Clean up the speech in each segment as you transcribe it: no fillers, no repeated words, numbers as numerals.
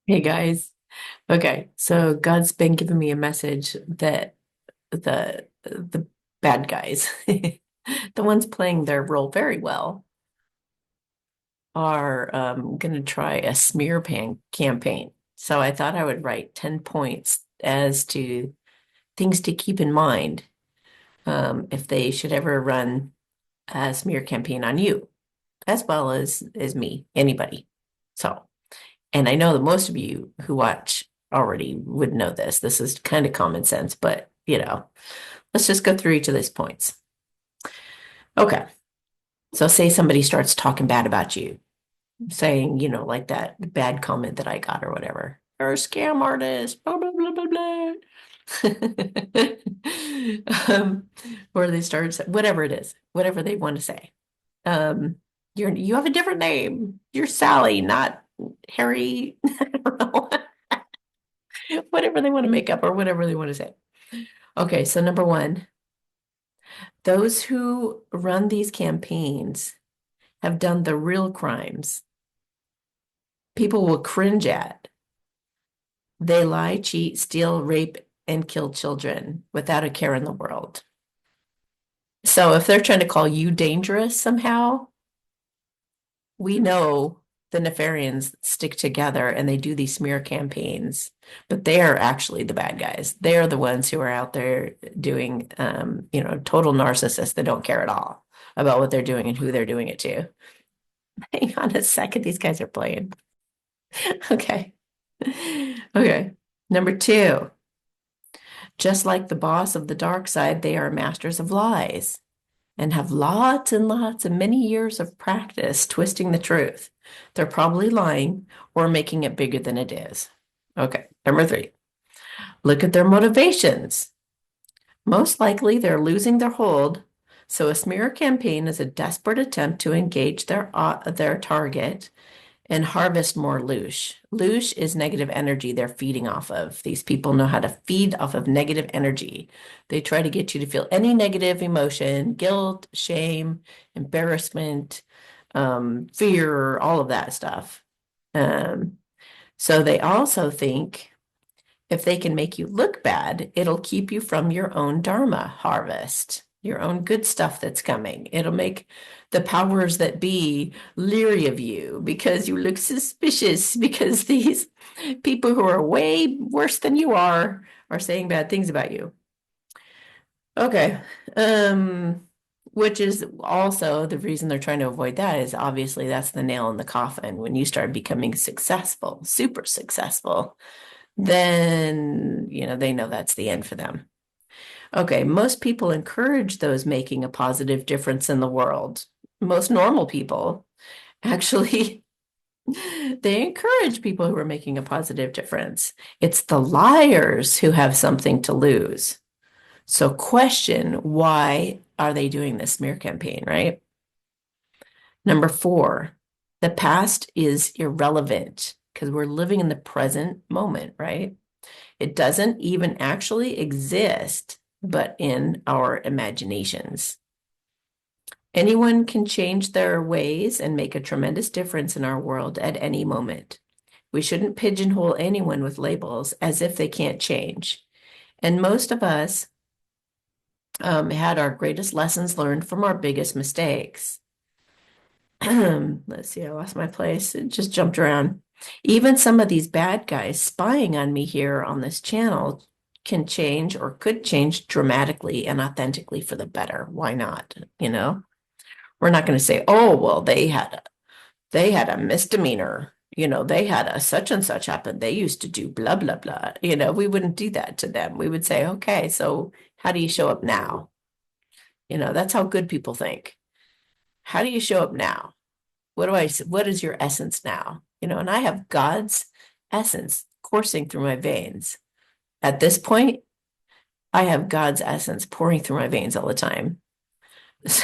Hey guys. Okay, so God's been giving me a message that the bad guys, the ones playing their role very well, are going to try a smear pan campaign. So I thought I would write 10 points as to things to keep in mind if they should ever run a smear campaign on you, as well as me, anybody. So. And I know that most of you who watch already would know this. This is kind of common sense, but let's just go through each of these points. Okay. So say somebody starts talking bad about you, saying, like that bad comment that I got or whatever. You're a scam artist, blah, blah, blah, blah, blah. um, or they start whatever it is, whatever they want to say. Um, you have a different name. You're Sally, not Harry. I don't know. Whatever they want to make up or whatever they want to say. Okay, so number one, those who run these campaigns have done the real crimes people will cringe at. They lie, cheat, steal, rape, and kill children without a care in the world. So if they're trying to call you dangerous somehow, we know the Nefarians stick together and they do these smear campaigns, but they are actually the bad guys. They are the ones who are out there doing, total narcissists that don't care at all about what they're doing and who they're doing it to. Hang on a second, these guys are playing. Okay. Okay. Number two, just like the boss of the dark side, they are masters of lies and have lots and lots and many years of practice twisting the truth. They're probably lying or making it bigger than it is. Okay, number three, look at their motivations. Most likely they're losing their hold, so a smear campaign is a desperate attempt to engage their target and harvest more loosh. Loosh is negative energy they're feeding off of. These people know how to feed off of negative energy. They try to get you to feel any negative emotion, guilt, shame, embarrassment, fear, all of that stuff. Um, so they also think if they can make you look bad, it'll keep you from your own Dharma harvest, your own good stuff that's coming. It'll make the powers that be leery of you because you look suspicious because these people who are way worse than you are saying bad things about you. Okay. Which is also the reason they're trying to avoid that is obviously that's the nail in the coffin. When you start becoming successful, super successful, then, they know that's the end for them. Okay, most people encourage those making a positive difference in the world. Most normal people actually they encourage people who are making a positive difference. It's the liars who have something to lose. So question, why are they doing this smear campaign, right? Number four, the past is irrelevant because we're living in the present moment, right? It doesn't even actually exist, but in our imaginations. Anyone can change their ways and make a tremendous difference in our world at any moment. We shouldn't pigeonhole anyone with labels as if they can't change. And most of us had our greatest lessons learned from our biggest mistakes. Let's see, I lost my place. It just jumped around. Even some of these bad guys spying on me here on this channel can change or could change dramatically and authentically for the better. Why not? We're not going to say, oh, well, they had a misdemeanor. They had a such and such happen. They used to do blah, blah, blah. We wouldn't do that to them. We would say, okay, so how do you show up now? That's how good people think. How do you show up now? What is your essence now? And I have God's essence coursing through my veins. At this point, I have God's essence pouring through my veins all the time. So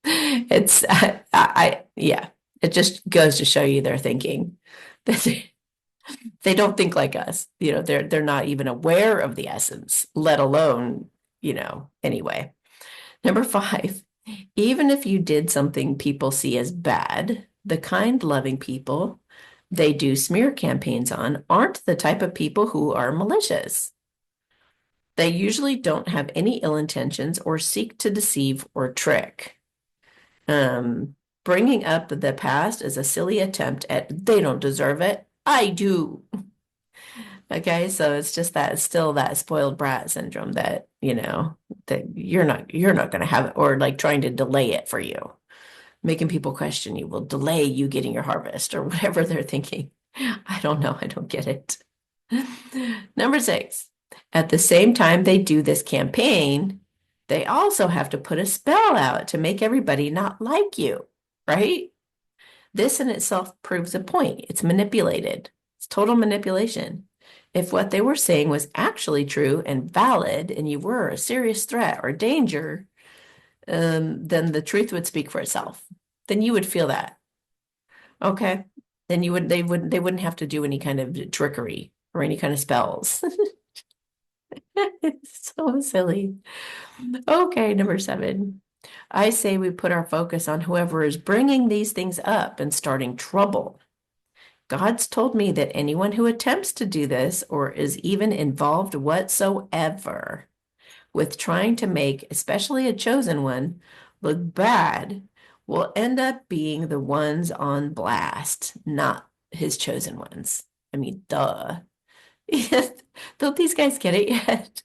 it's, yeah, it just goes to show you their thinking. They don't think like us. They're not even aware of the essence, let alone, anyway. Number five, even if you did something people see as bad, the kind, loving people they do smear campaigns on aren't the type of people who are malicious. They usually don't have any ill intentions or seek to deceive or trick. Um, Bringing up the past is a silly attempt at they don't deserve it. I do. Okay, so it's just that still that spoiled brat syndrome that, that you're not going to have it, or like trying to delay it for you, making people question you will delay you getting your harvest or whatever they're thinking. I don't know. I don't get it. Number six, at the same time they do this campaign, they also have to put a spell out to make everybody not like you, right? This in itself proves a point. It's manipulated. It's total manipulation. If what they were saying was actually true and valid, and you were a serious threat or danger, then the truth would speak for itself. Then you would feel that. Okay. Then they wouldn't have to do any kind of trickery or any kind of spells. It's so silly. Okay, number seven. I say we put our focus on whoever is bringing these things up and starting trouble. God's told me that anyone who attempts to do this or is even involved whatsoever with trying to make, especially a chosen one, look bad will end up being the ones on blast, not his chosen ones. I mean, duh. Don't these guys get it yet?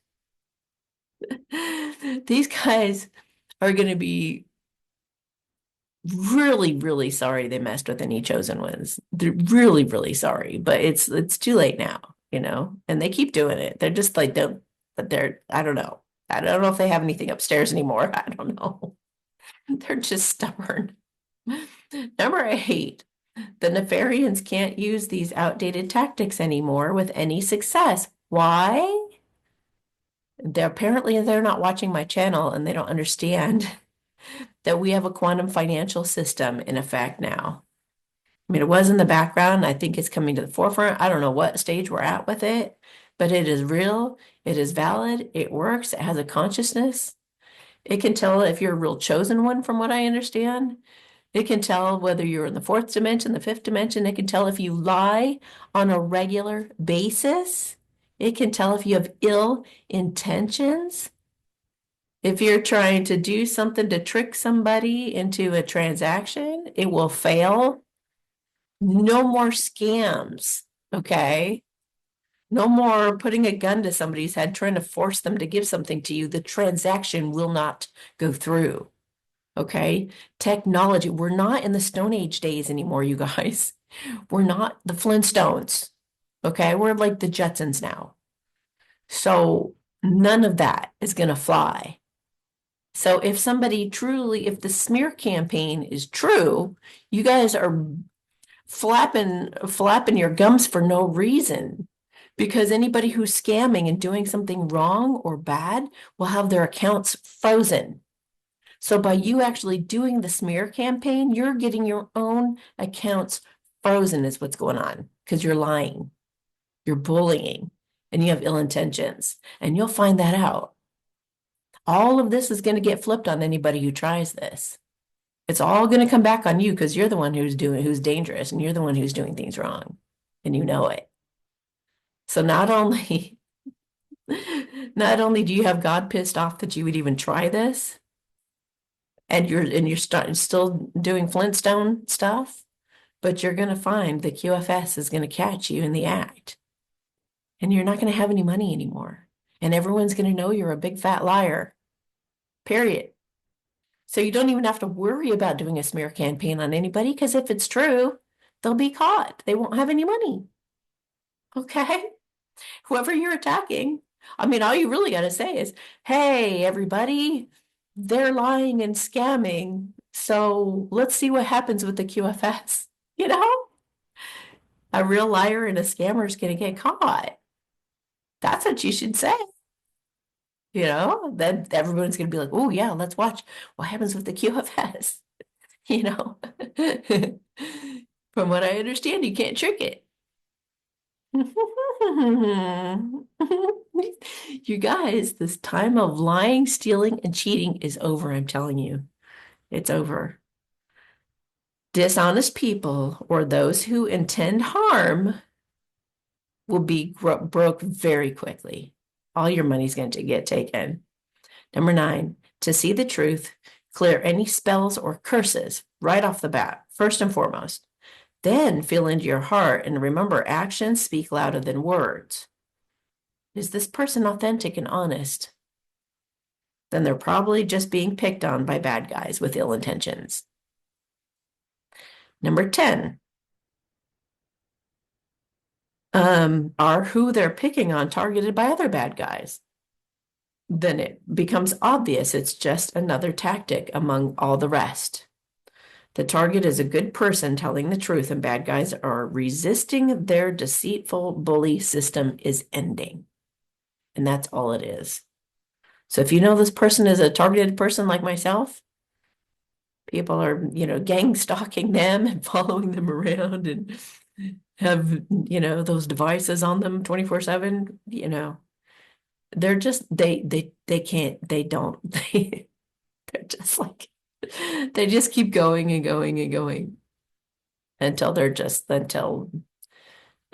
These guys are going to be really, really sorry they messed with any chosen ones. They're really, really sorry, but it's too late now. And they keep doing it. They're just like don't, but they're I don't know. I don't know if they have anything upstairs anymore. I don't know. They're just stubborn. Number eight, the Nefarians can't use these outdated tactics anymore with any success. Why? They're not watching my channel and they don't understand that we have a quantum financial system in effect now. I mean, it was in the background. I think it's coming to the forefront. I don't know what stage we're at with it, but it is real. It is valid. It works. It has a consciousness. It can tell if you're a real chosen one, from what I understand. It can tell whether you're in the fourth dimension, the fifth dimension. It can tell if you lie on a regular basis. It can tell if you have ill intentions. If you're trying to do something to trick somebody into a transaction, it will fail. No more scams, okay? No more putting a gun to somebody's head, trying to force them to give something to you. The transaction will not go through, okay? Technology, we're not in the Stone Age days anymore, you guys. We're not the Flintstones, okay? We're like the Jetsons now. So none of that is going to fly. So if the smear campaign is true, you guys are flapping your gums for no reason, because anybody who's scamming and doing something wrong or bad will have their accounts frozen. So by you actually doing the smear campaign, you're getting your own accounts frozen is what's going on, because you're lying, you're bullying, and you have ill intentions, and you'll find that out. All of this is going to get flipped on anybody who tries this. It's all going to come back on you because you're the one who's dangerous, and you're the one who's doing things wrong, and you know it. So not only do you have God pissed off that you would even try this, and you're still doing Flintstone stuff, but you're going to find the QFS is going to catch you in the act, and you're not going to have any money anymore, and everyone's going to know you're a big fat liar. Period. So you don't even have to worry about doing a smear campaign on anybody, because if it's true, they'll be caught. They won't have any money. Okay? Whoever you're attacking, I mean, all you really got to say is, hey, everybody, they're lying and scamming. So let's see what happens with the QFS. You know, a real liar and a scammer is going to get caught. That's what you should say. Then everyone's going to be like, oh, yeah, let's watch what happens with the QFS. You know, from what I understand, you can't trick it. You guys, this time of lying, stealing, and cheating is over. I'm telling you, it's over. Dishonest people or those who intend harm will be broke very quickly. All your money's going to get taken. Number 9, to see the truth, clear any spells or curses right off the bat, first and foremost. Then feel into your heart and remember actions speak louder than words. Is this person authentic and honest? Then they're probably just being picked on by bad guys with ill intentions. Number 10, are who they're picking on targeted by other bad guys? Then it becomes obvious it's just another tactic among all the rest. The target is a good person telling the truth, and bad guys are resisting their deceitful bully system is ending. And that's all it is. So if you know this person is a targeted person like myself, people are, gang stalking them and following them around and have, those devices on them 24/7, they're just they can't, they don't, they're just like they just keep going and going and going until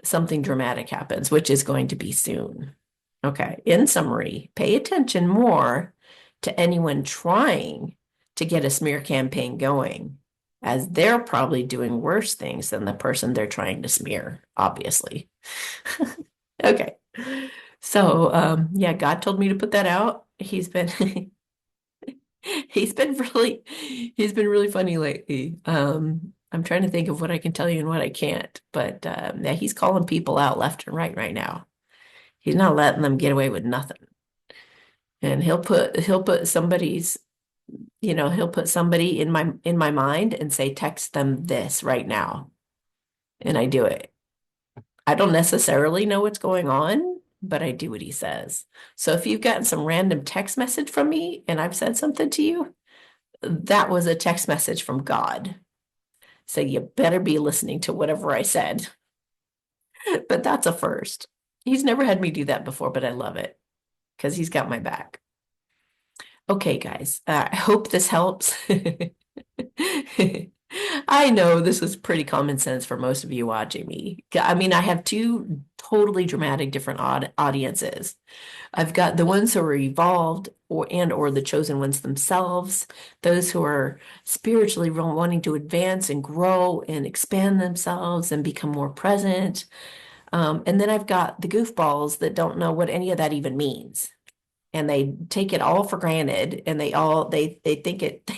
something dramatic happens, which is going to be soon. Okay. In summary, pay attention more to anyone trying to get a smear campaign going, as they're probably doing worse things than the person they're trying to smear, obviously. Okay. So, yeah, God told me to put that out. He's been really funny lately. I'm trying to think of what I can tell you and what I can't, but yeah, he's calling people out left and right now. He's not letting them get away with nothing. And he'll put somebody in my mind and say, text them this right now. And I do it. I don't necessarily know what's going on, but I do what he says. So if you've gotten some random text message from me and I've said something to you, that was a text message from God. So you better be listening to whatever I said. But that's a first. He's never had me do that before, but I love it because he's got my back. Okay, guys, I hope this helps. I know this is pretty common sense for most of you watching me. I mean, I have two totally dramatic different audiences. I've got the ones who are evolved or the chosen ones themselves, those who are spiritually wanting to advance and grow and expand themselves and become more present. And then I've got the goofballs that don't know what any of that even means. And they take it all for granted and they think it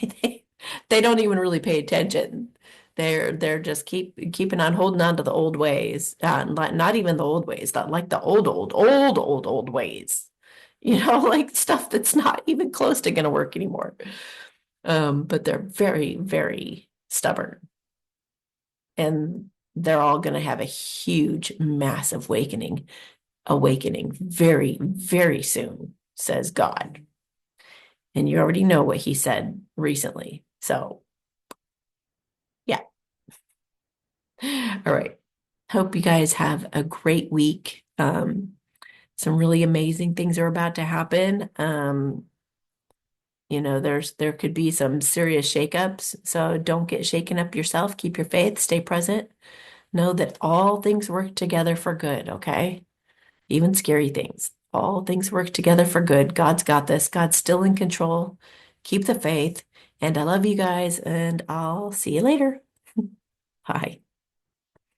they don't even really pay attention. They're just keeping on holding on to the old ways. Not even the old ways, like the old ways. Like stuff that's not even close to gonna work anymore. But they're very, very stubborn. And they're all gonna have a huge, massive awakening very, very soon, says God. And you already know what he said recently. So, yeah. All right. Hope you guys have a great week. Some really amazing things are about to happen. There could be some serious shakeups, so don't get shaken up yourself. Keep your faith, stay present. Know that all things work together for good, okay? Even scary things. All things work together for good. God's got this. God's still in control. Keep the faith. And I love you guys, and I'll see you later. Bye.